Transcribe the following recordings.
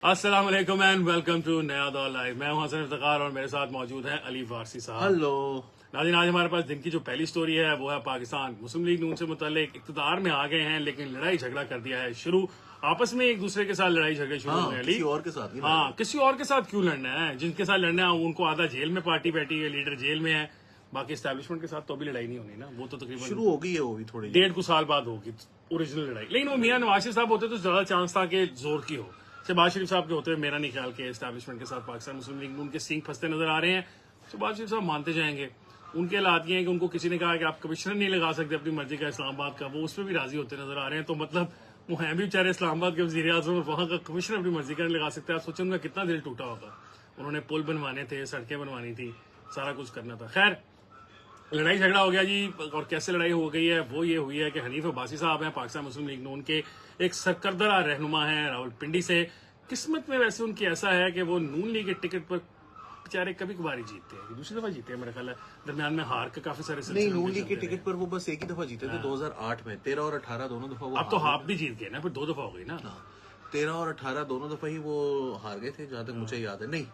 अस्सलाम वालेकुम and welcome to नया दौर लाइव। मैं हूं हसन इफ्तिखार और मेरे साथ मौजूद हैं अली फारसी साहब। हेलो नाज़रीन, आज हमारे पास दिन की जो पहली स्टोरी है वो है पाकिस्तान मुस्लिम लीग नून से मुतल्लिक। इक़्तिदार में आ गए हैं लेकिन लड़ाई झगड़ा कर दिया है शुरू। आपस में एक दूसरे के साथ लड़ाई झगड़े शुरू हुए हैं। किसी और के साथ नहीं हाँ, किसी और के साथ क्यों लड़ना है? जिनके साथ लड़ना है उनको आधा जेल में पार्टी बैठी है, लीडर जेल में है, बाकी एस्टैब्लिशमेंट के साथ तो अभी लड़ाई नहीं होनी ना। वो तो तकरीबन शुरू हो गई है, वो भी थोड़ी 1.5 साल बाद होगी ओरिजिनल लड़ाई। लेकिन वो मियां नवाज शरीफ साहब होते तो ज्यादा चांस था कि जोर की हो। शहबाज शरीफ साहब के होते हुए मेरा नहीं ख्याल के एस्टैब्लिशमेंट के साथ पाकिस्तान मुस्लिम लीग उनके सींग फंसते नजर आ रहे हैं। शहबाज शरीफ साहब मानते जाएंगे। उनके हालात ये हैं कि उनको किसी ने कहा कि आप कमिश्नर नहीं लगा सकते अपनी मर्जी का इस्लामाबाद का, वो उसमें भी राजी होते नजर आ रहे हैं। तो मतलब वो हैं भी बेचारे इस्लामाबाद के वजीर आजम और वहां का कमिश्नर अपनी मर्जी का नहीं लगा सकते। आप सोचें उनका कितना दिल टूटा होगा। उन्होंने पुल बनवाने थे, सड़कें बनवानी थी, सारा कुछ करना था। खैर, लड़ाई झगड़ा हो गया जी। और कैसे लड़ाई हो गई है वो ये हुई है कि हनीफ अब्बासी साहब हैं, पाकिस्तान मुस्लिम लीग नून के एक सरकर्दा रहनुमा हैं रावलपिंडी से। किस्मत में वैसे उनकी ऐसा है कि वो नून लीग के टिकट पर बेचारे कभी कभार ही जीतते हैं, दूसरी दफा जीते हैं मेरा ख्याल है। दरमियान में हार के काफी सारे नहीं, नून लीग के टिकट पर वो बस एक ही दफा जीते थे 2008 में। 13 और 18 दोनों दफा वो अब तो हाफ भी जीत गए ना, फिर 2 दफा हो गई ना। 13 और 18 दोनों दफा ही वो हार गए थे, जहां तक मुझे याद है। नहीं,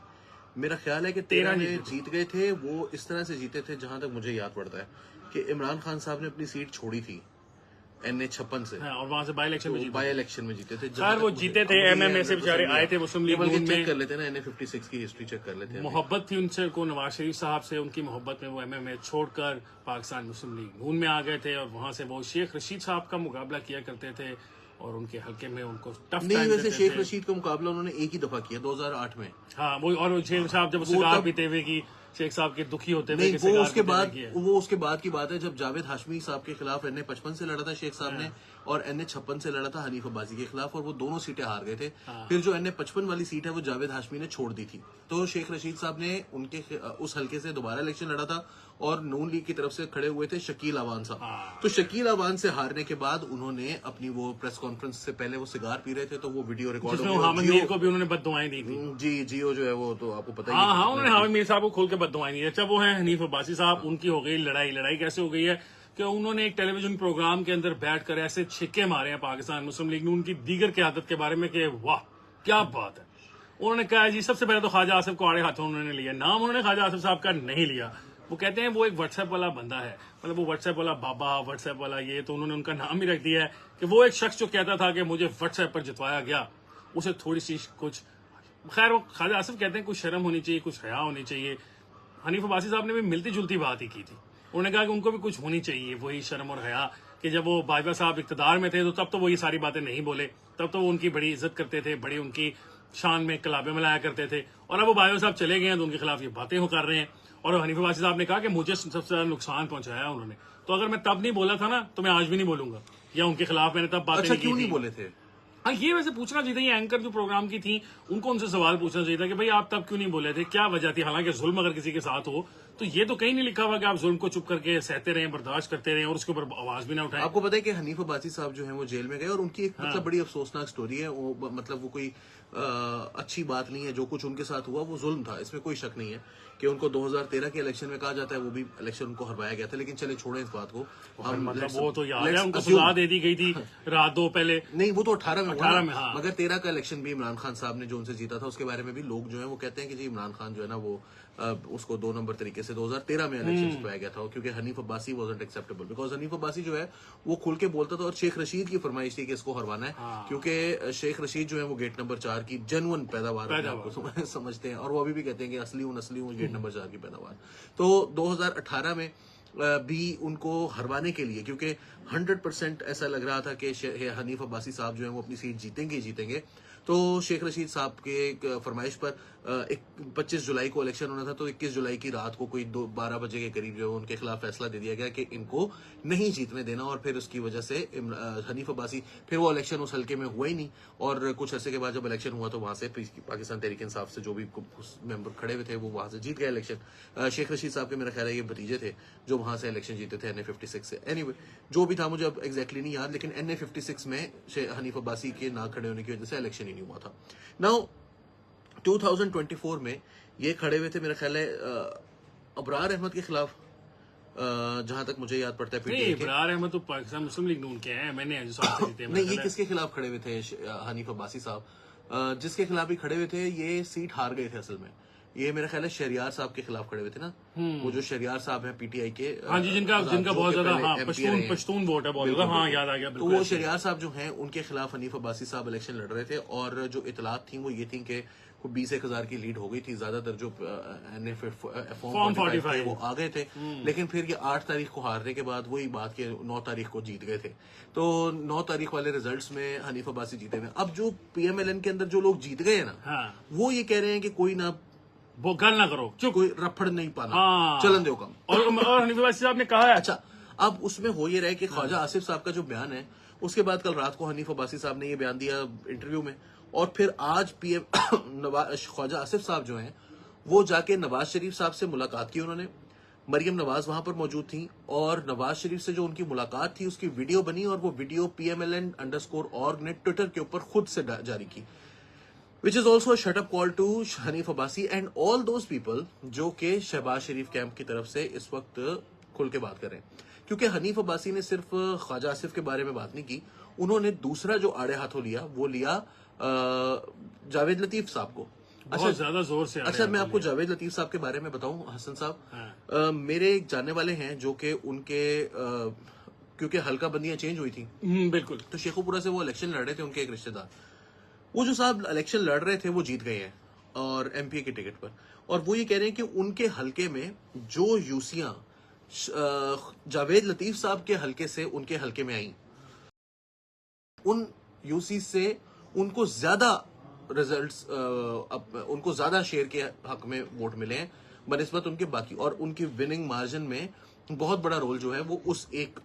मेरा ख्याल है कि 13 में जीत गए थे। वो इस तरह से जीते थे, जहां तक मुझे याद पड़ता है कि इमरान खान साहब ने अपनी सीट छोड़ी थी NA-56 से, और वहां से बाई इलेक्शन में जीते थे। खैर वो जीते थे, MMA से बेचारे आए थे मुस्लिम लीग में। चेक कर लेते हैं ना, NA-56 की हिस्ट्री चेक कर लेते हैं। मोहब्बत थी उनसे को नवाज शरीफ साहब से, उनकी मोहब्बत में वो MMA छोड़कर पाकिस्तान मुस्लिम लीग नून में आ गए थे और वहां से वो शेख रशीद साहब का मुकाबला किया करते थे और उनके हल्के में उनको टफ नहीं, वैसे शेख रशीद का मुकाबला उन्होंने एक ही दफा किया 2008 में। हाँ, वो और शेख साहब जब सिगार पीते हुए की शेख साहब के दुखी होते हुए नहीं, वो उसके बाद की बात है जब जावेद हाशमी साहब के खिलाफ NA-55 से लड़ा था शेख साहब ने, और NA-56 से लड़ा था हनीफ अब्बासी के खिलाफ, और वो दोनों सीटें हार गए थे। फिर जो NA-55 वाली सीट है वो जावेद हाशमी ने छोड़ दी थी, तो शेख रशीद साहब ने उनके उस हल्के से दोबारा इलेक्शन लड़ा था और नून लीग की तरफ से खड़े हुए थे शकील अवान साहब। तो शकील अवान से हारने के बाद उन्होंने अपनी वो प्रेस कॉन्फ्रेंस से पहले वो सिगार पी रहे थे, तो वो वीडियो रिकॉर्ड हामिद मीर को भी उन्होंने बददुआएं दी थी। जी, जियो जो है वो तो आपको पता ही है। हाँ, उन्होंने हामिद मीर साहब को खोल के बददुआएं दी। अच्छा, वो है हनीफ अब्बासी साहब, उनकी हो गई लड़ाई कैसे हो गई है कि उन्होंने एक टेलीविजन प्रोग्राम के अंदर बैठकर ऐसे छिक्के मारे हैं पाकिस्तान मुस्लिम लीग नून की दीगर क़यादत के बारे में कि वाह क्या बात है। उन्होंने कहा जी, सबसे पहले तो ख्वाजा आसिफ को आड़े हाथों उन्होंने लिया। नाम उन्होंने ख्वाजा आसिफ साहब का नहीं लिया। वो कहते हैं वो एक व्हाट्सएप वाला बंदा है, मतलब वो व्हाट्सएप वाला बाबा, व्हाट्सएप वाला ये, तो उन्होंने उनका नाम ही रख दिया है कि वो एक शख्स जो कहता था कि मुझे व्हाट्सएप पर जितवाया गया, उसे थोड़ी सी कुछ, खैर वो ख्वाजा आसिफ कहते हैं कुछ शर्म होनी चाहिए, कुछ हया होनी चाहिए। हनीफ अब्बासी साहब ने भी मिलती जुलती बात ही की थी। उन्होंने कहा कि उनको भी कुछ होनी चाहिए, वही शर्म और हया, कि जब वो बाजवा साहब इक़्तिदार में थे तो तब तो वो ये सारी बातें नहीं बोले, तब तो वो उनकी बड़ी इज्जत करते थे, बड़ी उनकी शान में कलाबे मिलाया करते थे। और अब वो बाजवा साहब चले गए हैं तो उनके खिलाफ ये बातें हो कर रहे हैं। और हनीफ अब्बासी साहब ने कहा कि मुझे सबसे ज्यादा नुकसान पहुंचाया उन्होंने, तो अगर मैं तब नहीं बोला था ना तो मैं आज भी नहीं बोलूंगा, या उनके खिलाफ मैंने तब बातें क्यों नहीं बोले थे? हाँ, ये वैसे पूछना चाहिए था, ये एंकर जो प्रोग्राम की थी उनको उनसे सवाल पूछना चाहिए था कि भाई आप तब क्यों नहीं बोले थे, क्या वजह थी। हालांकि जुल्म अगर किसी के साथ हो तो ये तो कहीं नहीं लिखा हुआ कि आप जुल्म को चुप करके सहते रहें, बर्दाश्त करते रहें और उसके ऊपर आवाज भी ना उठाएं। आपको पता है कि हनीफ अब्बासी साहब जो है वो जेल में गए, और उनकी एक मतलब बड़ी अफसोसनाक स्टोरी है। वो मतलब वो कोई अच्छी बात नहीं है, जो कुछ उनके साथ हुआ वो जुल्म था, इसमें कोई शक नहीं है। कि उनको 2013 के इलेक्शन में कहा जाता है वो भी इलेक्शन उनको हरवाया गया था, लेकिन चले छोड़े इस बात को। हम मतलब वो तो याद है, उनको सजा दे दी गई थी रात 2 पहले। नहीं, वो तो 18 में हाँ। मगर 13 का इलेक्शन भी इमरान खान साहब ने जो उनसे जीता था, उसके बारे में भी लोग जो है वो कहते हैं कि जी इमरान खान जो है ना वो उसको 2 नंबर तरीके से 2013 में इलेक्शन जितवाया गया था, क्योंकि Hanif Abbasi wasn't acceptable, because Hanif Abbasi जो है वो खुल के बोलता था, और शेख रशीद की फरमाइश थी कि इसको हरवाना है। क्योंकि शेख रशीद जो है वो गेट नंबर 4 की जेन्युइन पैदावार आपको समझते हैं, और वो अभी भी कहते हैं कि असली हूँ गेट नंबर 4 की पैदावार। तो 2018 में भी उनको हरवाने के लिए, क्योंकि 100% ऐसा लग रहा था कि हनीफ अब्बासी साहब जो है वो अपनी सीट जीतेंगे, तो शेख रशीद साहब के एक फरमाइश पर 25 जुलाई को इलेक्शन होना था, तो 21 जुलाई की रात को कोई 12 बजे के करीब जो है उनके खिलाफ फैसला दे दिया गया कि इनको नहीं जीतने देना, और फिर उसकी वजह से हनीफ अब्बासी, फिर वो इलेक्शन उस हल्के में हुआ ही नहीं, और कुछ अर्से के बाद जब इलेक्शन हुआ तो वहां से पाकिस्तान तहरीक इंसाफ से जो भी मेंबर खड़े हुए थे वो वहां से जीत गए इलेक्शन। शेख रशीद साहब के मेरा ख्याल है ये भतीजे थे जो वहां से इलेक्शन जीते थे NA-56 से। एनीवे, जो भी था मुझे अब एग्जैक्टली नहीं याद, लेकिन NA-56 में हनीफ अब्बासी के ना खड़े होने की वजह से इलेक्शन ही नहीं हुआ था। नाउ 2024 में ये खड़े हुए थे मेरा ख्याल है अबरार अहमद के खिलाफ, जहां तक मुझे याद पड़ता है। नहीं, अबरार अहमद तो पाकिस्तान मुस्लिम लीग नून के हैं, मैंने जो साथ जीते हैं। नहीं, ये किसके खिलाफ खड़े हुए थे हनीफ अब्बासी साहब? जिसके खिलाफ भी खड़े हुए थे, ये सीट हार गए थे असल में। ये मेरा ख्याल है शहरियार साहब के खिलाफ खड़े हुए थे ना, वो जो शहरियार साहब हैं पीटीआई के, हाँ जी, जिनका बहुत ज्यादा हाँ पश्तून वोट है बहुत ज्यादा, हाँ याद आ गया। तो वो शहरियार साहब जो हैं उनके खिलाफ हनीफ अब्बासी साहब इलेक्शन लड़ रहे थे, और जो इतलात थी वो ये थी कि 20,000 की लीड हो गई थी, ज्यादातर जो फॉर्म 45 वो आ गए थे। लेकिन फिर ये 8 तारीख को हारने के बाद वही बात के 9 तारीख को जीत गए थे। तो 9 तारीख वाले रिजल्ट्स में हनीफ अब्बासी जीते हुए। अब जो पीएमएलएन के अंदर जो लोग जीत गए ना, वो ये कह रहे हैं कि कोई ना वो गल ना करो, चुप, कोई रफड़ नहीं पाना, हाँ। चलन दो कम। और हनीफ अब्बासी साहब ने कहा है। अच्छा, अब उसमें हो ये रहा है कि ख्वाजा आसिफ साहब का जो बयान है, उसके बाद कल रात को हनीफ अब्बासी साहब ने ये बयान दिया इंटरव्यू में, और फिर आज पीएम ख्वाजा आसिफ साहब जो हैं वो जाके नवाज शरीफ साहब से मुलाकात की उन्होंने। मरियम नवाज वहां पर मौजूद थी, और नवाज शरीफ से जो उनकी मुलाकात थी उसकी वीडियो बनी, और वो वीडियो PMLN_org ने ट्विटर के ऊपर खुद से जारी की, which is also shut up call to Hanif Abbasi and all those people जो कि शहबाज शरीफ कैंप की तरफ से इस वक्त खुल के बात कर रहे हैं। क्योंकि हनीफ अब्बासी ने सिर्फ ख्वाजा आसिफ के बारे में बात नहीं की, उन्होंने दूसरा जो आड़े हाथों लिया वो लिया जावेद लतीफ साहब को। अच्छा, ज्यादा जोर से। अच्छा, मैं आपको जावेद लतीफ साहब के बारे में बताऊं, हसन साहब मेरे एक जानने वाले हैं जो कि उनके क्योंकि हल्का बंदियां चेंज हुई थी, बिल्कुल, तो शेखुपुरा से वो इलेक्शन लड़ रहे थे, उनके एक रिश्तेदार, वो जो साहब इलेक्शन लड़ रहे थे वो जीत गए हैं और एमपी के टिकट पर, और वो ये कह रहे हैं कि उनके हलके में जो यूसियां जावेद लतीफ साहब के हलके से उनके हलके में आई, उन यूसी से उनको ज्यादा रिजल्ट्स, उनको ज्यादा शेयर के हक में वोट मिले हैं बनिस्बत उनके बाकी, और उनकी विनिंग मार्जिन में बहुत बड़ा रोल जो है वो उस एक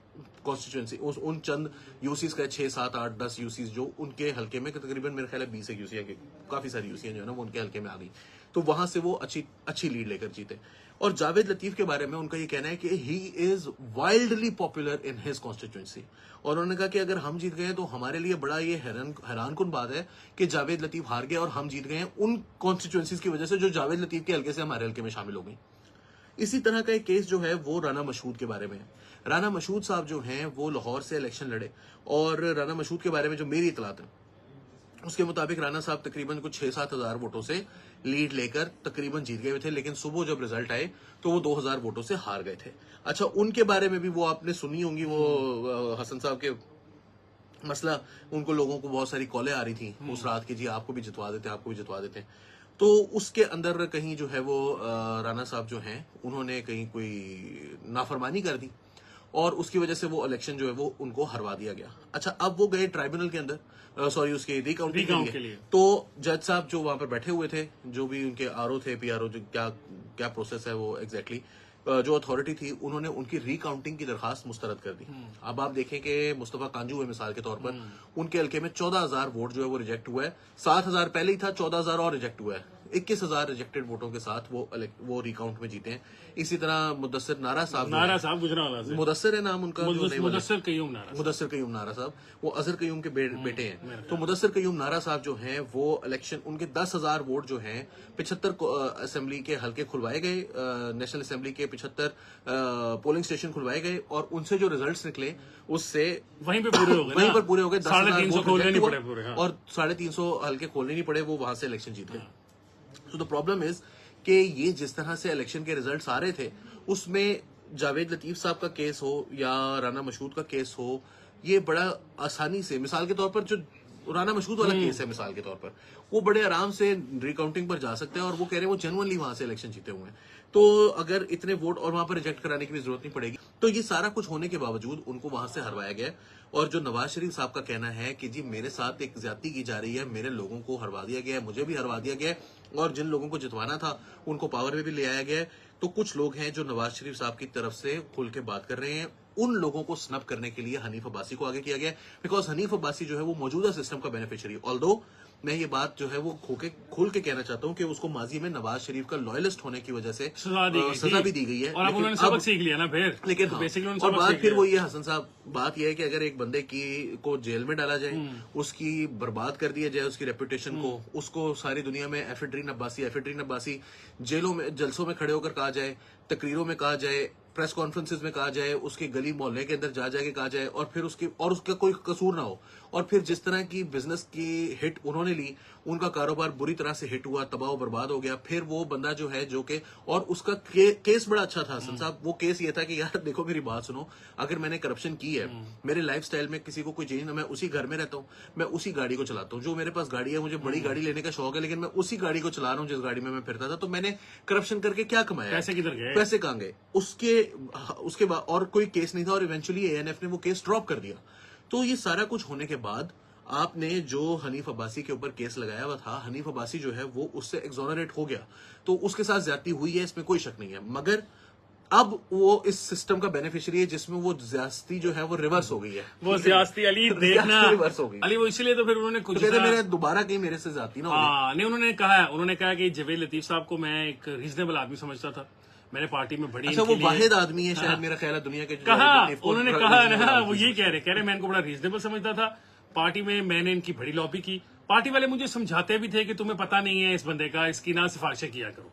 कॉन्स्टिट्यूएंसी, उन चंद यूसीज का 6, 7, 8, 10 यूसीज जो उनके हल्के में, तकरीबन मेरे ख्याल है 20 यूसी के काफी सारी यूसियां जो है ना वो उनके हल्के में आ गई, तो वहां से वो अच्छी लीड लेकर जीते। और जावेद लतीफ के बारे में उनका ये कहना है कि he is wildly popular in his constituency, और उन्होंने कहा कि अगर हम जीत गए तो हमारे लिए बड़ा ये हैरानकुन बात है कि जावेद लतीफ हार गए और हम जीत गए हैं उन कॉन्स्टिट्यूएंसीज की वजह से जो जावेद लतीफ के हल्के से हमारे हल्के में शामिल हो गई। इसी तरह का एक केस जो है वो राना मशहूद के बारे में है। राना मशहूद साहब जो हैं वो लाहौर से इलेक्शन लड़े, और राना मशहूद के बारे में जो मेरी इतलात है उसके मुताबिक राना साहब तकरीबन कुछ 6-7 हजार वोटों से लीड लेकर तकरीबन जीत गए थे, लेकिन सुबह जब रिजल्ट आए तो वो 2,000 वोटों से हार गए थे। अच्छा, उनके बारे में भी वो आपने सुनी होंगी, वो हसन साहब के मसला, उनको लोगों को बहुत सारी कॉलें आ रही थी उस रात की, जी आपको भी जितवा देते हैं, आपको भी जितवा देते हैं। तो उसके अंदर कहीं जो है वो राना साहब जो हैं उन्होंने कहीं कोई नाफरमानी कर दी, और उसकी वजह से वो इलेक्शन जो है वो उनको हरवा दिया गया। अच्छा, अब वो गए ट्राइब्यूनल के अंदर, सॉरी उसके रिकाउंटिंग के लिए। तो जज साहब जो वहां पर बैठे हुए थे, जो भी उनके आरओ थे, पीआरओ, जो क्या प्रोसेस है वो एग्जैक्टली जो अथॉरिटी थी, उन्होंने उनकी रिकाउंटिंग की दरखास्त मुस्तरद कर दी। अब आप देखें कि मुस्तफा कांजू है मिसाल के तौर पर, उनके हल्के में 14,000 वोट जो है वो रिजेक्ट हुआ है, 7,000 पहले ही था, 14,000 और रिजेक्ट हुआ है, 21,000 रिजेक्टेड वोटों के साथ वो रिकाउंट में जीते हैं। इसी तरह मुदस्सिर नारा साहब गुजरावाला से, मुदस्सिर है नाम उनका, मुदस्सिर कयूम नारा साहब, वो अजहर कयूम के बेटे हैं। तो मुदस्सिर कयूम नारा साहब जो हैं वो इलेक्शन, उनके 10,000 वोट जो हैं 75 असेंबली के हल्के खुलवाए गए, नेशनल असेंबली के 75 पोलिंग स्टेशन खुलवाए गए, और उनसे जो रिजल्ट्स निकले उससे वहीं पर पूरे हो गए, 350 खोलने नहीं पड़े पूरे, और 350 हल्के खोलने नहीं पड़े, वो वहां से इलेक्शन जीत गए। तो द प्रॉब्लम इज कि ये जिस तरह से इलेक्शन के रिजल्ट्स आ रहे थे, उसमें जावेद लतीफ साहब का केस हो या राना मशहूद का केस हो, ये बड़ा आसानी से, मिसाल के तौर पर जो राना मशहूद वाला केस है मिसाल के तौर पर, वो बड़े आराम से रिकाउंटिंग पर जा सकते हैं, और वो कह रहे हैं वो जेन्युइनली वहां से इलेक्शन जीते हुए हैं, तो अगर इतने वोट और वहां पर रिजेक्ट कराने की भी जरूरत नहीं पड़ेगी। तो ये सारा कुछ होने के बावजूद उनको वहां से हरवाया गया। और जो नवाज शरीफ साहब का कहना है कि जी मेरे साथ एक ज्यादती की जा रही है, मेरे लोगों को हरवा दिया गया है, मुझे भी हरवा दिया गया है, और जिन लोगों को जितवाना था उनको पावर में भी ले आया गया है। तो कुछ लोग हैं जो नवाज शरीफ साहब की तरफ से खुल के बात कर रहे हैं, उन लोगों को स्नब करने के लिए हनीफ अब्बासी को आगे किया गया, बिकॉज हनीफ अब्बासी जो है वो मौजूदा सिस्टम का बेनिफिशियरी, ऑल्दो मैं ये बात जो है वो खोल के कहना चाहता हूं कि उसको माजी में नवाज शरीफ का लॉयलिस्ट होने की वजह से सजा भी दी गई है, और अब उन्होंने सबक सीख लिया ना फिर, लेकिन तो हाँ, और बात फिर वो ये हसन साहब, बात यह है कि अगर एक बंदे को जेल में डाला जाए, उसकी बर्बाद कर दिया जाए, उसकी रेपुटेशन को, उसको सारी दुनिया में एफिड्रीन अब्बासी जेलों में जलसों में खड़े होकर कहा जाए, तकरीरों में कहा जाए, प्रेस कॉन्फ्रेंसेज में कहा जाए, उसके गली मोहल्ले के अंदर जा जाके कहा जाए, और फिर उसका कोई कसूर ना हो, और फिर जिस तरह की बिजनेस की हिट उन्होंने ली, उनका कारोबार बुरी तरह से हिट हुआ, तबाह बर्बाद हो गया। फिर वो बंदा जो है जो कि, और उसका केस बड़ा अच्छा था हसन साहब। वो केस ये था कि यार देखो मेरी बात सुनो, अगर मैंने करप्शन की है, मेरे लाइफस्टाइल में किसी को कोई चेंज ना, मैं उसी घर में रहता हूँ, मैं उसी गाड़ी को चलाता हूँ, जो मेरे पास गाड़ी है, मुझे बड़ी गाड़ी लेने का शौक है, लेकिन मैं उसी गाड़ी को चला रहा हूँ जिस गाड़ी में मैं फिरता था। तो मैंने करप्शन करके क्या कमाया? पैसे किधर गए? पैसे कहाँ गए? उसके बाद और कोई केस नहीं था, और इवेंचुअली एएनएफ ने वो केस ड्रॉप कर दिया। तो ये सारा कुछ होने के बाद आपने जो हनीफ अब्बासी के ऊपर केस लगाया हुआ था, हनीफ अब्बासी जो है वो उससे एक्सोनरेट हो गया, तो उसके साथ ज्यादती हुई है, इसमें कोई शक नहीं है। मगर अब वो इस सिस्टम का बेनिफिशियरी है जिसमें वो ज्यादती जो है वो रिवर्स हो गई है। वो ज्यादती अली देखना रिवर्स हो गई अली, वो इसीलिए तो फिर उन्होंने कुछ तो कहते मेरे दोबारा कहीं मेरे से ज्यादती ना हो। हाँ नहीं, उन्होंने कहा कि जवेद लतीफ साहब को मैं एक रीजनेबल आदमी समझता था, मैंने पार्टी में बड़ी अच्छा, वो वाहिद आदमी है शायद, मेरा ख्याल है दुनिया के कहा, उन्होंने कहा ना, वो यही कह रहे मैं इनको बड़ा रीजनेबल समझता था पार्टी में, मैंने इनकी बड़ी लॉबी की। पार्टी वाले मुझे समझाते भी थे कि तुम्हें पता नहीं है इस बंदे का, इसकी ना सिफारिशें किया करो,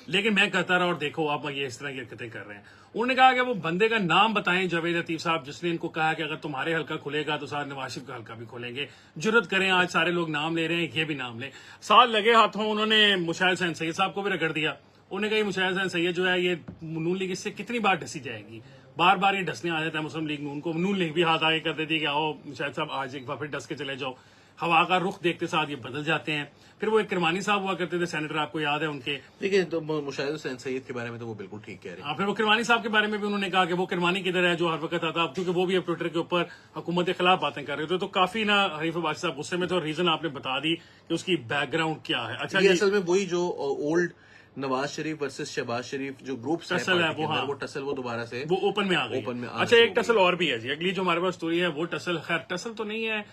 लेकिन मैं करता रहा और देखो आप ये इस तरह की हरकतें कर रहे हैं। उन्होंने कहा कि वो बंदे का नाम बताएं जवेद लतीफ साहब, जिसने इनको कहा कि अगर तुम्हारे हल्का खुलेगा तो साथ नवाज शरीफ का हल्का भी खोलेंगे। जुर्रत करें, आज सारे लोग नाम ले रहे हैं, ये भी नाम लें। साल लगे हाथों उन्होंने मुशाहिद हुसैन सैयद साहब को भी रगड़ दिया। उन्होंने कहा मुशाहिद हुसैन सैयद जो है ये नून लीग इससे कितनी बार ढसी जाएगी, बार बार ये ढसने आ जाता है मुस्लिम लीग नून को। नून लीग भी हाथ आगे कर देती है कि आओ मुशाहिद साहब आज एक बार फिर ढस के चले जाओ। हवा का रुख देखते साथ ये बदल जाते हैं। फिर वो एक किरमानी साहब हुआ करते थे सेनेटर, आपको याद है उनके? देखिए, तो मुशाहिद हुसैन सैयद के बारे में तो वो बिल्कुल ठीक कह रहे हैं। हाँ, फिर वो किरमानी साहब के बारे में भी उन्होंने कहा कि वो किरमानी किधर है जो हर वक्त आता, क्योंकि वो भी अब ट्विटर के ऊपर हुकूमत के खिलाफ बातें कर रहे थे। तो काफी ना हनीफ अब्बासी साहब गुस्से में थे, और रीजन आपने बता दी कि उसकी बैकग्राउंड क्या है। अच्छा, ये असल में वही जो ओल्ड नवाज शरीफ वर्सेस शहबाज शरीफ जो ग्रुप टसल है वो टसल वो दोबारा से वो ओपन में आ गई। ओपन में अच्छा, एक टसल और भी है जी, अगली जो हमारे पास स्टोरी है वो टसल, खैर टसल तो नहीं है,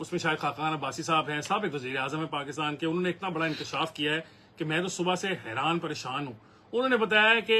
उसमें शायद खाकान अब्बासी साहब हैं, साबिक वज़ीर आज़म है पाकिस्तान के। उन्होंने इतना बड़ा इंकशाफ किया है कि मैं तो सुबह से हैरान परेशान हूँ। उन्होंने बताया है कि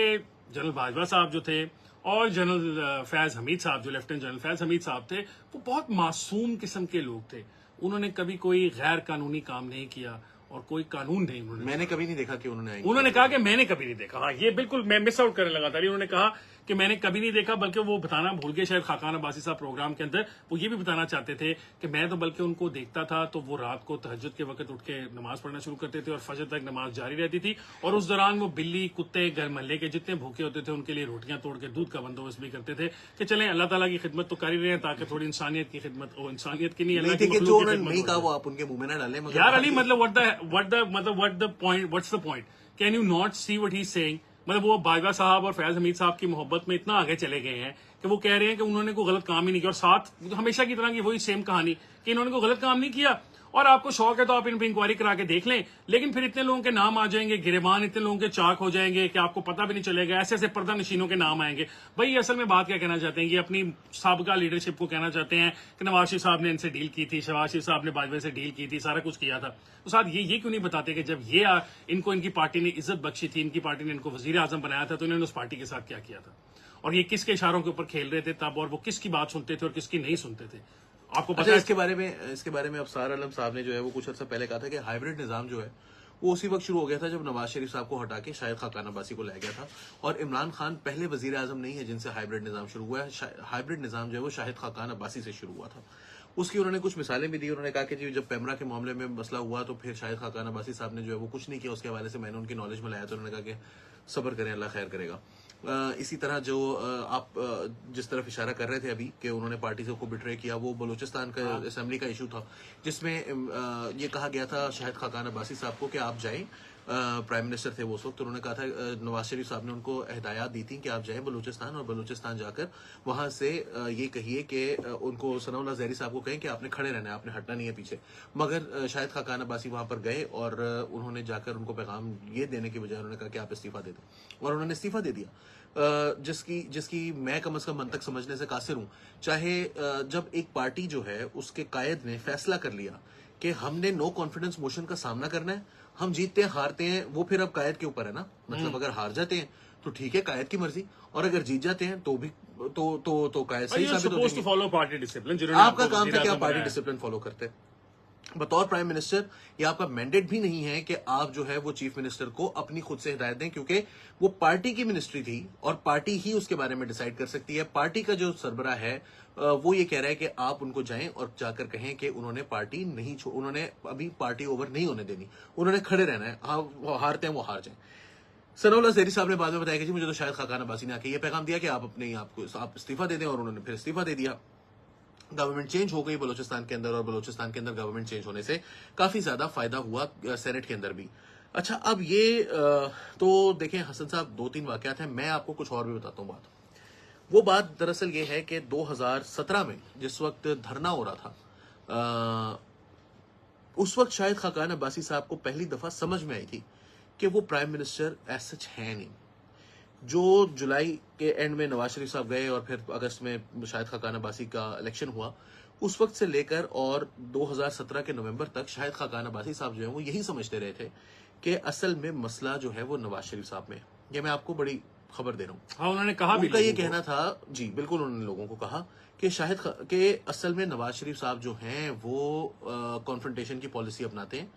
जनरल बाजवा साहब जो थे और जनरल फैज हमीद साहब, जो लेफ्टिनेंट जनरल फैज हमीद साहब थे, वो बहुत मासूम किस्म के लोग थे। उन्होंने कभी कोई गैर कानूनी काम नहीं किया और कोई कानून नहीं मैंने कभी नहीं देखा कि उन्होंने कहा कि मैंने कभी नहीं देखा। हाँ, ये बिल्कुल मैं मिस आउट करने लगा था। उन्होंने कहा कि मैंने कभी नहीं देखा, बल्कि वो बताना भूल गए शायद खाकान अब्बासी साहब प्रोग्राम के अंदर। वो ये भी बताना चाहते थे कि मैं तो बल्कि उनको देखता था तो वो रात को तहज्जुद के वक्त उठ के नमाज पढ़ना शुरू करते थे और फजर तक नमाज जारी रहती थी, और उस दौरान वो बिल्ली, कुत्ते, घर मोहल्ले के जितने भूखे होते थे उनके लिए रोटियां तोड़ के दूध का बंदोबस्त भी करते थे कि चलें अल्लाह ताला की खिदमत तो कर ही रहे हैं, ताकि थोड़ी इंसानियत की खिदमत, इंसानियत की नहीं, अल्लाह की मखलूक की खिदमत हो। वो आप उनके मुंह में ना डालें यार अली, मतलब what's the point? Can you not see what he is saying? मतलब वो बाजवा साहब और फैज हमीद साहब की मोहब्बत में इतना आगे चले गए हैं कि वो कह रहे हैं कि उन्होंने कोई गलत काम ही नहीं किया, और साथ हमेशा की तरह की वही सेम कहानी कि इन्होंने कोई गलत काम नहीं किया, और आपको शौक है तो आप इन पर इंक्वायरी करा के देख लें। लेकिन फिर इतने लोगों के नाम आ जाएंगे, गिरेबान इतने लोगों के चाक हो जाएंगे कि आपको पता भी नहीं चलेगा, ऐसे ऐसे पर्दा नशीनों के नाम आएंगे। भाई असल में बात क्या कहना चाहते हैं, ये अपनी साबका लीडरशिप को कहना चाहते हैं कि नवाज शरीफ साहब ने इनसे डील की थी, शहबाज शरीफ साहब ने बाजवा से डील की थी, सारा कुछ किया था। तो साथ ये क्यों नहीं बताते कि जब ये इनको इनकी पार्टी ने इज्जत बख्शी थी, इनकी पार्टी ने इनको वजीर आजम बनाया था, तो इन्होंने उस पार्टी के साथ क्या किया था, और ये किसके इशारों के ऊपर खेल रहे थे तब, और वो किसकी बात सुनते थे और किसकी नहीं सुनते थे, आपको पता है? इसके बारे में अफसार आलम साहब ने जो है वो कुछ अर्सा पहले कहा था कि हाइब्रिड निजाम जो है वो उसी वक्त शुरू हो गया था जब नवाज शरीफ साहब को हटा के शायद खाकान अब्बासी को लाया गया था, और इमरान खान पहले वजीर आजम नहीं है जिनसे हाइब्रिड निजाम शुरू हुआ है। हाइब्रिड निजाम जो है वो शाहिद खाकान अब्बासी से शुरू हुआ था। उसकी उन्होंने कुछ मिसालें भी दी। उन्होंने कहा कि जी जब पेमरा के मामले में मसला हुआ तो फिर शाहिद खाकान अब्बासी साहब ने जो है वो कुछ नहीं किया, उसके हवाले से मैंने उनकी नॉलेज में लाया, तो उन्होंने कहा कि सब्र करें, अल्लाह खैर करेगा। इसी तरह जो आप जिस तरफ इशारा कर रहे थे अभी कि उन्होंने पार्टी से को बिट्रे किया, वो बलूचिस्तान का असेंबली का इशू था जिसमें ये कहा गया था शाहिद खाकान अब्बासी साहब को कि आप जाएं, प्राइम मिनिस्टर थे वो उस वक्त, उन्होंने कहा था नवाज शरीफ साहब ने उनको हिदायत दी थी कि आप जाएं बलूचिस्तान, और बलूचिस्तान जाकर वहां से ये कहिए कि उनको सनाउल्लाह ज़हरी साहब को कहें कि आपने खड़े रहना है, आपने हटना नहीं है पीछे। मगर शाहिद खाकान अब्बासी वहां पर गए और उन्होंने जाकर उनको पैगाम ये देने की बजाय उन्होंने कहा कि आप इस्तीफा दे दें, और उन्होंने इस्तीफा दे दिया। जिसकी मैं कम से कम मंतक समझने से कासिर हूं। चाहे जब एक पार्टी जो है उसके कायद ने फैसला कर लिया कि हमने नो कॉन्फिडेंस मोशन का सामना करना है, हम जीतते हैं हारते हैं वो फिर अब कायद के ऊपर है ना। मतलब अगर हार जाते हैं तो ठीक है, कायद की मर्जी, और अगर जीत जाते हैं तो भी तो कायद सही साबित हो जाएंगे। Follow party discipline. आपका काम था कि आप पार्टी डिसिप्लिन फॉलो करते, बतौर प्राइम मिनिस्टर ये आपका मैंडेट भी नहीं है कि आप जो है वो चीफ मिनिस्टर को अपनी खुद से हिदायत दें, क्योंकि वो पार्टी की मिनिस्ट्री थी और पार्टी ही उसके बारे में डिसाइड कर सकती है। पार्टी का जो सरबराह है वो ये कह रहा है कि आप उनको जाएं और जाकर कहें कि उन्होंने पार्टी नहीं उन्होंने अभी पार्टी ओवर नहीं होने देनी, उन्होंने खड़े रहना है। हाँ, वो हारते हैं वो हार जाएं। सनाउल्लाह ज़हरी साहब ने बाद में बताया कि जी मुझे तो शायद खाकान अब्बासी ने आके ये पैगाम दिया कि आप अपने आप इस्तीफा दे दें, और उन्होंने फिर इस्तीफा दे दिया। गवर्नमेंट चेंज हो गई बलूचिस्तान के अंदर, और बलूचिस्तान के अंदर गवर्नमेंट चेंज होने से काफी ज्यादा फायदा हुआ सेनेट के अंदर भी। अच्छा, अब ये तो देखें हसन साहब, 2-3 वाकयात हैं, मैं आपको कुछ और भी बताता हूँ बात। वो बात दरअसल ये है कि 2017 में जिस वक्त धरना हो रहा था, उस वक्त शायद खाकान अब्बासी साहब को पहली दफा समझ में आई थी कि वो प्राइम मिनिस्टर एज सच है नहीं। जो जुलाई के एंड में नवाज शरीफ साहब गए और फिर अगस्त में शाहिद खाकान अब्बासी का इलेक्शन हुआ, उस वक्त से लेकर और 2017 के नवंबर तक शाहिद खाकान अब्बासी साहब जो है वो यही समझते रहे थे कि असल में मसला जो है वो नवाज शरीफ साहब में। ये मैं आपको बड़ी खबर दे रहा हूँ। हाँ, उन्होंने कहा भी, उनका ये कहना था, जी बिल्कुल, उन्होंने लोगों को कहा कि के असल में नवाज शरीफ साहब जो हैं वो कॉन्फ्रंटेशन की पॉलिसी अपनाते हैं।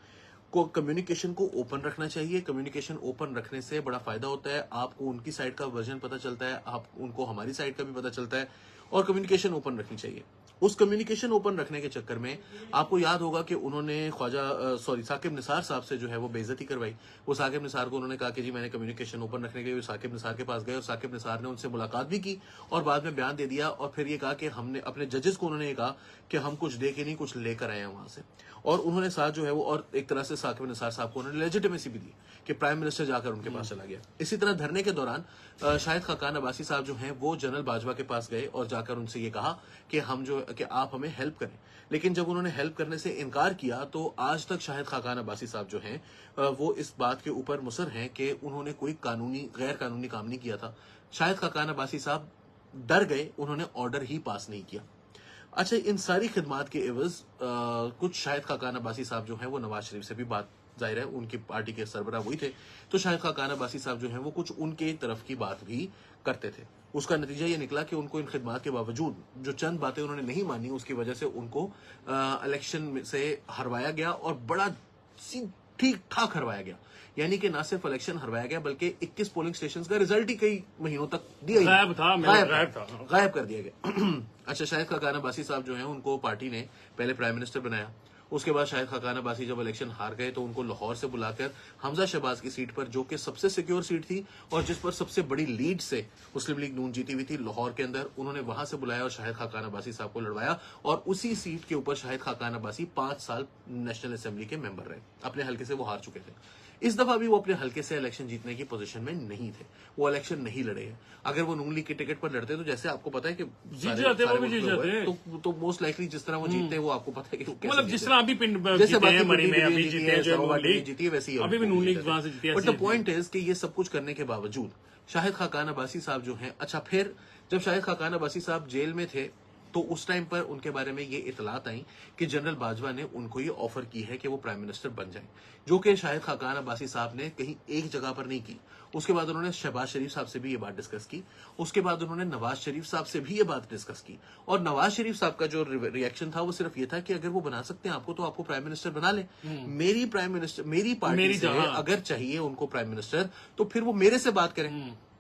को कम्युनिकेशन को ओपन रखना चाहिए, कम्युनिकेशन ओपन रखने से बड़ा फायदा होता है, आपको उनकी साइड का वर्जन पता चलता है, आप उनको हमारी साइड का भी पता चलता है, और कम्युनिकेशन ओपन रखनी चाहिए। उस कम्युनिकेशन ओपन रखने के चक्कर में आपको याद होगा कि उन्होंने साकिब निसार साहब से जो है वो बेइज्जती करवाई। वो साकिब निसार को उन्होंने कहा कि जी मैंने कम्युनिकेशन ओपन रखने के लिए साकिब निसार के पास गए, और साकिब निसार ने उनसे मुलाकात भी की और बाद में बयान दे दिया, और फिर ये कहा कि हमने अपने जजेस को उन्होंने कहा कि हम कुछ दे के नहीं कुछ लेकर आए हैं वहां से। और उन्होंने साथ जो है वो, और एक तरह से साकिब निसार साहब को उन्होंने लेजिटिमेसी भी दी कि प्राइम मिनिस्टर जाकर उनके पास चला गया। इसी तरह धरने के दौरान शाहिद खाकान अब्बासी साहब जो हैं वो जनरल बाजवा के पास गए और जाकर उनसे ये कहा कि आप हमें हेल्प करें। लेकिन जब उन्होंने हेल्प करने से इनकार किया तो आज तक शाहिद खाकान अब्बासी साहब जो हैं वो इस बात के ऊपर मुसर हैं कि उन्होंने कोई गैर कानूनी काम नहीं किया था। शाहिद खाकान अब्बासी साहब डर गए, उन्होंने ऑर्डर ही पास नहीं किया। अच्छा, इन सारी खिदमात के एवज कुछ शाहिद खाकान अब्बासी साहब जो हैं वो नवाज शरीफ से भी बात, जाहिर है उनकी पार्टी के सरबराह वही थे, तो शाहिद खाकान अब्बासी साहब जो हैं वो कुछ उनके तरफ की बात भी करते थे। उसका नतीजा ये निकला कि उनको इन खिदमात के बावजूद जो चंद बातें उन्होंने नहीं मानी, उसकी वजह से उनको इलेक्शन से हरवाया गया, और बड़ा ठीक ठाक हरवाया गया। यानी कि ना सिर्फ इलेक्शन हरवाया गया बल्कि 21 पोलिंग स्टेशंस का रिजल्ट ही कई महीनों तक दिया गायब कर दिया गया। अच्छा, शाहिद खाकान अब्बासी साहब जो हैं उनको पार्टी ने पहले प्राइम मिनिस्टर बनाया। उसके बाद शाहिद खाकान अब्बासी जब इलेक्शन हार गए तो उनको लाहौर से बुलाकर हमजा शहबाज की सीट पर, जो कि सबसे सिक्योर सीट थी और जिस पर सबसे बड़ी लीड से मुस्लिम लीग नून जीती हुई थी लाहौर के अंदर, उन्होंने वहां से बुलाया और शाहिद खाकान अब्बासी साहब को लड़वाया, और उसी सीट के ऊपर शाहिद खाकान अब्बासी 5 साल नेशनल असेंबली के मेंबर रहे। अपने हल्के से वो हार चुके थे। इस दफा भी वो अपने हल्के से इलेक्शन जीतने की पोजीशन में नहीं थे, वो इलेक्शन नहीं लड़े हैं। अगर वो नून लीग की टिकट पर लड़ते तो जैसे आपको पता है कि जीत जाते, वो भी जीत जाते, तो मोस्ट लाइकली जिस तरह वो जीतते हैं वो आपको पता है कि मतलब जिस तरह अभी जीती है वैसे ही अभी भी नून लीग वहां से जीती है। बट द पॉइंट इज कि ये सब कुछ करने के बावजूद शाहिद खाकान अब्बासी साहब जो हैं, अच्छा फिर जब शाहिद खाकान अब्बासी साहब जेल में थे तो उस टाइम पर उनके बारे में ये इतलात आई कि जनरल बाजवा ने उनको ये ऑफर की है कि वो प्राइम मिनिस्टर बन जाएं, जो कि शाहिद खाकान अब्बासी साहब ने कहीं एक जगह पर नहीं की। उसके बाद उन्होंने शहबाज शरीफ साहब से भी ये बात डिस्कस की, उसके बाद उन्होंने नवाज शरीफ साहब से भी ये बात डिस्कस की, और नवाज शरीफ साहब का जो रिएक्शन था वो सिर्फ ये था कि अगर वो बना सकते हैं आपको तो आपको प्राइम मिनिस्टर बना ले। मेरी पार्टी से अगर चाहिए उनको प्राइम मिनिस्टर तो फिर वो मेरे से बात करें।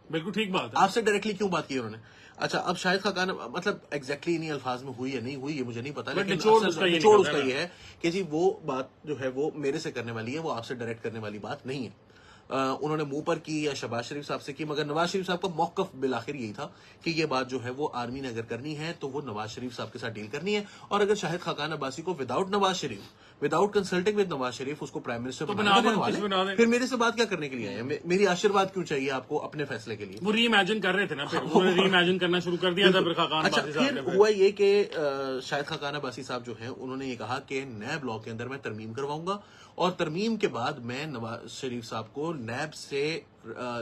बिल्कुल ठीक बात है। आपसे डायरेक्टली क्यों बात की उन्होंने? अच्छा, अब शाहिद खाकान मतलब एग्जैक्टली इन्हीं अल्फाज में हुई या नहीं हुई ये मुझे नहीं पता, लेकिन निचोड़ उसका ये है कि जी वो बात जो है वो मेरे से करने वाली है, वो आपसे डायरेक्ट करने वाली बात नहीं है। उन्होंने मुंह पर की या शहबाज शरीफ साहब से की, मगर नवाज शरीफ साहब का मौकफ बिलाखिर यही था कि ये बात जो है वो आर्मी ने अगर करनी है तो वो नवाज शरीफ साहब के साथ डील करनी है, और अगर शाहिद खाकान अब्बासी को without consulting with Nawaz Sharif उसको प्राइम मिनिस्टर बना दे, फिर मेरे से बात क्या करने के लिए आए? मेरी आशीर्वाद क्यों चाहिए आपको अपने फैसले के लिए? वो रीइमेजिन कर रहे थे ना, फिर उन्होंने रीइमेजिन करना शुरू कर दिया था फिर खाकान अब्बासी साहब ने। हुआ ये कि शाहिद खाकान अब्बासी साहब जो हैं उन्होंने ये कहा कि नैब लॉ के अंदर मैं तरमीम करवाऊंगा, और तरमीम के बाद मैं नवाज शरीफ साहब को नैब से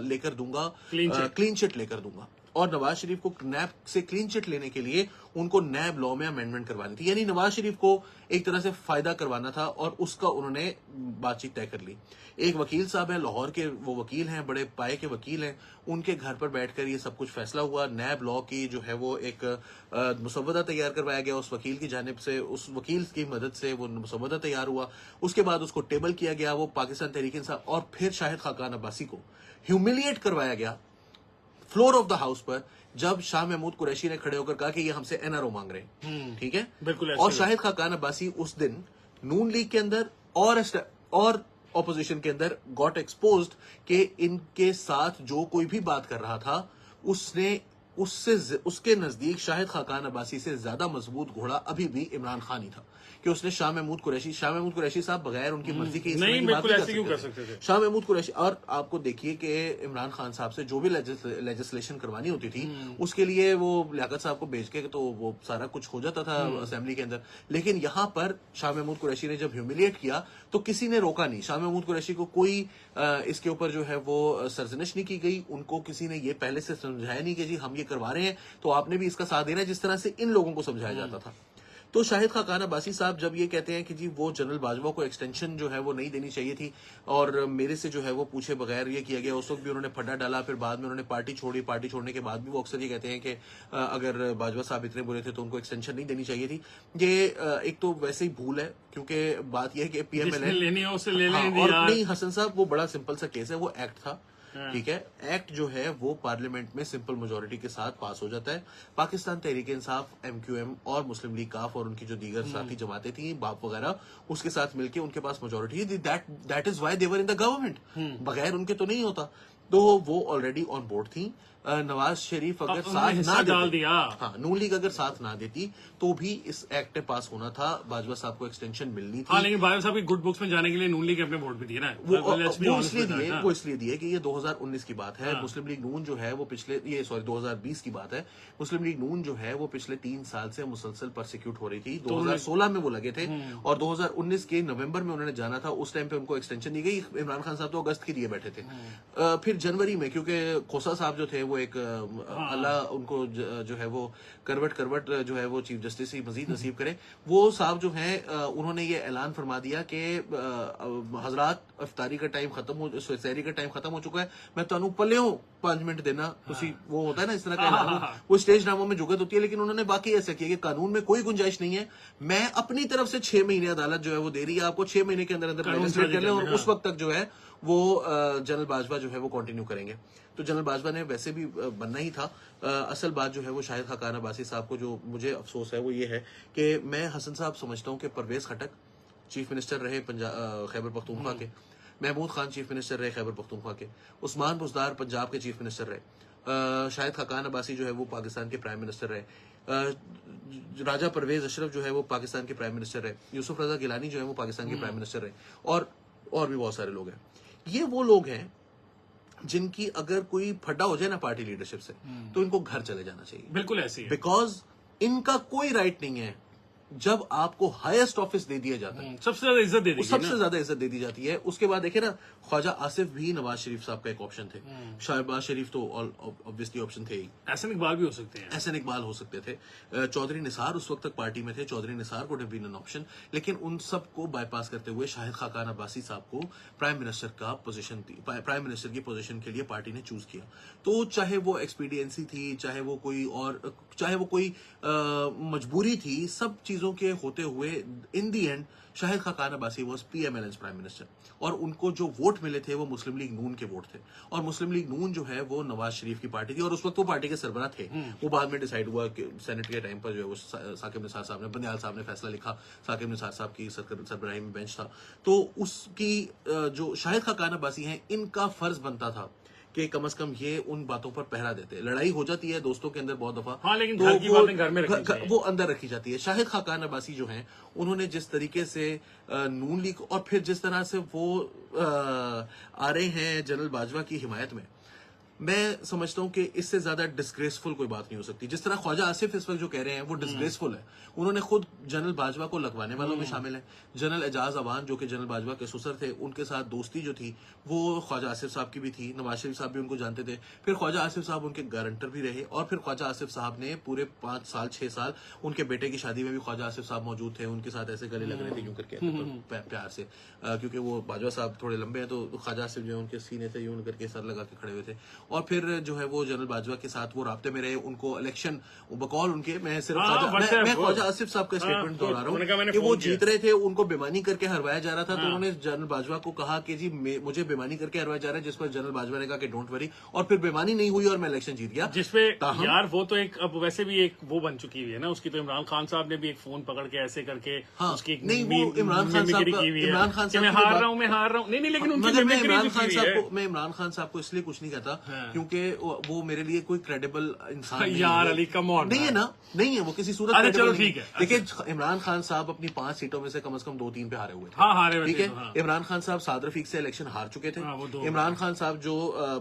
लेकर दूंगा, क्लीन चिट लेकर दूंगा, और नवाज शरीफ को नैब से क्लीन चिट लेने के लिए उनको नैब लॉ में अमेंडमेंट करवानी थी, यानी नवाज शरीफ को एक तरह से फायदा करवाना था और उसका उन्होंने बातचीत तय कर ली। एक वकील साहब हैं लाहौर के, वो वकील हैं, बड़े पाए के वकील हैं, उनके घर पर बैठकर ये सब कुछ फैसला हुआ। नैब लॉ की जो है वो एक मुसव्वदा तैयार करवाया गया उस वकील की जानिब से, उस वकील की मदद से वो मुसव्वदा तैयार हुआ। उसके बाद उसको टेबल किया गया, वो पाकिस्तान तहरीक इंसाफ, और फिर शाहिद खाकान अब्बासी को ह्यूमिलिएट करवाया गया फ्लोर ऑफ द हाउस पर, जब शाह महमूद कुरैशी ने खड़े होकर कहा कि ये हमसे एनआरओ मांग रहे हैं। ठीक है, बिल्कुल। और शाहिद खाकान अब्बासी उस दिन नून लीग के अंदर और ऑपोजिशन के अंदर गॉट एक्सपोज्ड कि इनके साथ जो कोई भी बात कर रहा था उसके नजदीक शाहिद खाकान अब्बासी से ज्यादा मजबूत घोड़ा अभी भी इमरान खान ही था, कि उसने शाह महमूद कुरैशी साहब बगैर उनकी मर्जी के नहीं, बिल्कुल ऐसे क्यों कर सकते थे शाह महमूद कुरैशी। और आपको देखिए कि इमरान खान साहब से जो भी लेजिस्लेशन करवानी होती थी उसके लिए वो लियाकत साहब को भेज के तो वो सारा कुछ हो जाता था असेंबली के अंदर, लेकिन यहां पर शाह महमूद कुरैशी ने जब ह्यूमिलिएट किया तो किसी ने रोका नहीं। शाह महमूद कुरैशी को कोई इसके ऊपर जो है वो सरजनिश नहीं की गई, उनको किसी ने ये पहले से समझाया नहीं कि जी हम ये करवा रहे हैं तो आपने भी इसका साथ देना है, जिस तरह से इन लोगों को समझाया जाता था। तो शाहिद खाकान अब्बासी साहब जब ये कहते हैं कि जी वो जनरल बाजवा को एक्सटेंशन जो है वो नहीं देनी चाहिए थी और मेरे से जो है वो पूछे बगैर ये किया गया, उस वक्त भी उन्होंने फड्डा डाला, फिर बाद में उन्होंने पार्टी छोड़ी, पार्टी छोड़ने के बाद भी वो अक्सर ये कहते हैं कि अगर बाजवा साहब इतने बुरे थे तो उनको एक्सटेंशन नहीं देनी चाहिए थी। ये एक तो वैसे ही भूल है, क्योंकि बात यह है कि पीएमएलएन और नहीं हसन साहब, वो बड़ा सिंपल सा केस है, वो एक्ट था। ठीक है, एक्ट जो है वो पार्लियामेंट में सिंपल मेजोरिटी के साथ पास हो जाता है। पाकिस्तान तहरीक इंसाफ, एमक्यूएम और मुस्लिम लीग काफ और उनकी जो दीगर साथी जमातें थी, बाप वगैरह, उसके साथ मिलके उनके पास मेजोरिटी थी। That is why they were in the government. बगैर उनके तो नहीं होता। तो वो ऑलरेडी ऑन बोर्ड थी। नवाज शरीफ अगर साथ ना डाल दिया, हाँ, नून लीग अगर साथ ना देती तो भी इस एक्ट पास होना था, बाजवा साहब को एक्सटेंशन मिलनी थी। हाँ, लेकिन बाजवा साहब की गुड बुक्स में जाने के लिए नून लीग अपने वोट भी दिए ना, वो इसलिए दिए कि ये 2019 की बात है। मुस्लिम लीग नून जो है वो 2020 की बात है। मुस्लिम लीग नून जो है वो पिछले 3 साल से मुसलसल परसिक्यूट हो रही थी। 2016 में वो लगे थे और 2019 के नवंबर में उन्होंने जाना था, उस टाइम पे उनको एक्सटेंशन दी गई। इमरान खान साहब तो अगस्त की दिए बैठे थे। फिर जनवरी में, क्योंकि खोसा साहब जो थे वो एक अल्लाह उनको जो है वो करवट जो है वो चीफ जस्टिस ही मजीद नसीब करे, वो साहब जो है उन्होंने ये ऐलान फरमा दिया कि हजरात इफ्तारी का टाइम खत्म हो, सहरी का टाइम खत्म हो चुका है, मैं तुहानू पल्ले 5 मिनट देना। वो होता है ना इस तरह का ऐलान, वो स्टेज ड्रामा में जुगत होती है, लेकिन उन्होंने बाकी ऐसा किया कि कानून में कोई गुंजाइश नहीं है, मैं अपनी तरफ से 6 महीने अदालत जो है वो दे रही है आपको, 6 महीने के अंदर अंदर लेजिस्लेट कर ले और उस वक्त तक जो है वो जनरल बाजवा जो है वो कंटिन्यू करेंगे। तो जनरल बाजवा ने वैसे भी बनना ही था। असल बात जो है वो शाहिद खाकान अब्बासी साहब को जो मुझे अफसोस है वो ये है कि मैं हसन साहब समझता हूँ कि परवेज खटक चीफ मिनिस्टर रहे खैबर पख्तूनख्वा के, महमूद खान चीफ मिनिस्टर रहे खैबर पख्तूनख्वा के, उस्मान बुज़दार पंजाब के चीफ मिनिस्टर रहे, शाहिद खाकान अब्बासी जो है वो पाकिस्तान के प्राइम मिनिस्टर रहे, राजा परवेज अशरफ जो है वो पाकिस्तान के प्राइम मिनिस्टर रहे, यूसुफ रजा गिलानी जो है वो पाकिस्तान के प्राइम मिनिस्टर रहे, और भी बहुत सारे लोग हैं। ये वो लोग हैं जिनकी अगर कोई फड्डा हो जाए ना पार्टी लीडरशिप से तो इनको घर चले जाना चाहिए। बिल्कुल ऐसी है, बिकॉज इनका कोई राइट नहीं है। जब आपको हाईएस्ट ऑफिस दे दिया जाता है, सबसे ज्यादा इज्जत दे दी, सबसे ज्यादा इज्जत दे दी जाती है। उसके बाद देखिए ना, ख्वाजा आसिफ भी नवाज शरीफ साहब का एक ऑप्शन थे, शहबाज शरीफ तो ऑब्वियसली ऑप्शन थे ही, एहसन इकबाल भी हो सकते हैं, एहसन इकबाल हो सकते थे, चौधरी निसार उस वक्त तक पार्टी में थे, चौधरी निसार को हैव बीन एन ऑप्शन, लेकिन उन सब को बाईपास करते हुए शाहिद खाकान अब्बासी साहब को प्राइम मिनिस्टर की पोजीशन के लिए पार्टी ने चूज किया। तो चाहे वो एक्सपीडियंसी थी, चाहे वो कोई मजबूरी थी, सब चीजों के होते हुए in the end Shahid Khaqan Abbasi was PMLN prime minister, और उनको जो वोट मिले थे वो मुस्लिम लीग नून के वोट थे, और मुस्लिम लीग नून जो है वो नवाज शरीफ की पार्टी थी, और उस वक्त वो पार्टी के सरबराह थे। वो बाद में डिसाइड हुआ कि सेनेट के टाइम पर जो है वो साकिब निसार साहब ने, बंदियाल साहब ने फैसला लिखा, साकिब निसार साहब की सरबराही में बेंच था, तो उसकी जो शाहिद खाकान अब्बासी हैं, इनका फर्ज बनता था कि कम से कम ये उन बातों पर पहरा देते। लड़ाई हो जाती है दोस्तों के अंदर बहुत दफा, हाँ, लेकिन घर की बातें घर में रखनी चाहिए, वो अंदर रखी जाती है। शाहिद खाकान अब्बासी जो हैं, उन्होंने जिस तरीके से नून लीग और फिर जिस तरह से वो आ रहे हैं जनरल बाजवा की हिमायत में, मैं समझता हूं कि इससे ज्यादा डिस्ग्रेसफुल कोई बात नहीं हो सकती। जिस तरह ख्वाजा आसिफ इस वक्त जो कह रहे हैं वो डिस्ग्रेसफुल है। उन्होंने खुद जनरल बाजवा को लगवाने वालों में शामिल है। जनरल एजाज अवान जो कि जनरल बाजवा के ससुर थे, उनके साथ दोस्ती जो थी वो ख्वाजा आसिफ साहब की भी थी। नवाज शरीफ साहब भी उनको जानते थे। फिर ख्वाजा आसिफ साहब उनके गारंटर भी रहे और फिर ख्वाजा आसिफ साहब ने पूरे 5 साल 6 साल उनके बेटे की शादी में भी ख्वाजा आसिफ साहब मौजूद थे। उनके साथ ऐसे गले लग रहे थे यूं करके प्यार से, क्योंकि वो बाजवा साहब थोड़े लंबे हैं तो ख्वाजा आसिफ जो है उनके सीने से यूं करके सर लगा के खड़े हुए थे। और फिर जो है वो जनरल बाजवा के साथ वो राब्ते में रहे। उनको इलेक्शन बकौल उनके, मैं सिर्फ मैं ख्वाजा आसिफ साहब का स्टेटमेंट दोहरा रहा हूँ कि वो जीत रहे थे, उनको बेमानी करके हरवाया जा रहा था। तो उन्होंने जनरल बाजवा को कहा कि जी मुझे बेमानी करके हरवाया जा रहा है, जिस पर जनरल बाजवा ने कहा कि डोंट वरी, और फिर बेमानी नहीं हुई और मैं इलेक्शन जीत गया। जिसपे यार वो तो एक अब वैसे भी एक वो बन चुकी हुई है ना उसकी, तो इमरान खान साहब ने भी एक फोन पकड़ के ऐसे करके उसकी एक नहीं, वो इमरान खान साहब मैं हार रहा हूँ नहीं, लेकिन मैं इमरान खान साहब को इसलिए कुछ नहीं कहता क्योंकि वो मेरे लिए कोई क्रेडिबल इंसान यार अली कम ऑन नहीं है ना, नहीं है वो किसी सूरत। अरे चलो ठीक है। देखिए इमरान खान साहब अपनी 5 सीटों में से कम 2-3 पे हारे हुए थे। हाँ, हारे हुए ठीक है। हाँ। इमरान खान साहब साद रफीक से इलेक्शन हार चुके थे। इमरान खान साहब जो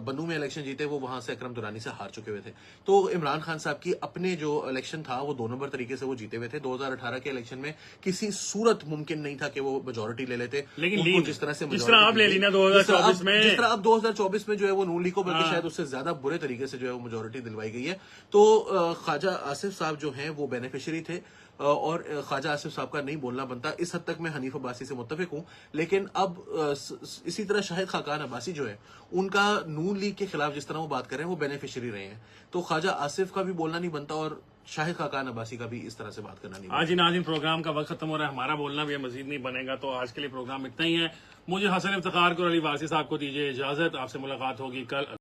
बन्नू में इलेक्शन जीते वो वहां से अकरम दुरानी से हार चुके हुए थे। तो इमरान खान साहब की अपने जो इलेक्शन था वो 2 नंबर तरीके से वो जीते हुए थे। 2018 के इलेक्शन में किसी सूरत मुमकिन नहीं था कि वो मेजोरिटी ले लेते, लेकिन जिस तरह से आप ले ली ना 2024 में, जिस तरह अब 2024 में जो है वो नून लीग को बल्कि शायद उससे ज्यादा बुरे तरीके से जो है वो मेजोरिटी दिलवाई गई है। तो ख्वाजा आसिफ साहब जो हैं वो बेनिफिशियरी थे और ख्वाजा आसिफ साहब का नहीं बोलना बनता। इस हद तक मैं हनीफ अब्बासी से मुत्तफिक हूं, लेकिन अब इसी तरह शाहिद खाकान अब्बासी जो है उनका नून लीग के खिलाफ जिस तरह वो बात कर रहे हैं वो बेनिफिशियरी रहे हैं। तो ख्वाजा आसिफ का भी बोलना नहीं बनता और शाहिद खाकान अब्बासी का भी इस तरह से बात करना नहीं। आज ही नाज़रीन प्रोग्राम का वक्त खत्म हो रहा है, हमारा बोलना भी मजीद नहीं बनेगा, तो आज के लिए प्रोग्राम इतना ही है। मुझे हसन इफ्तिखार और अली वासी साहब को दीजिए इजाजत। आपसे मुलाकात होगी कल।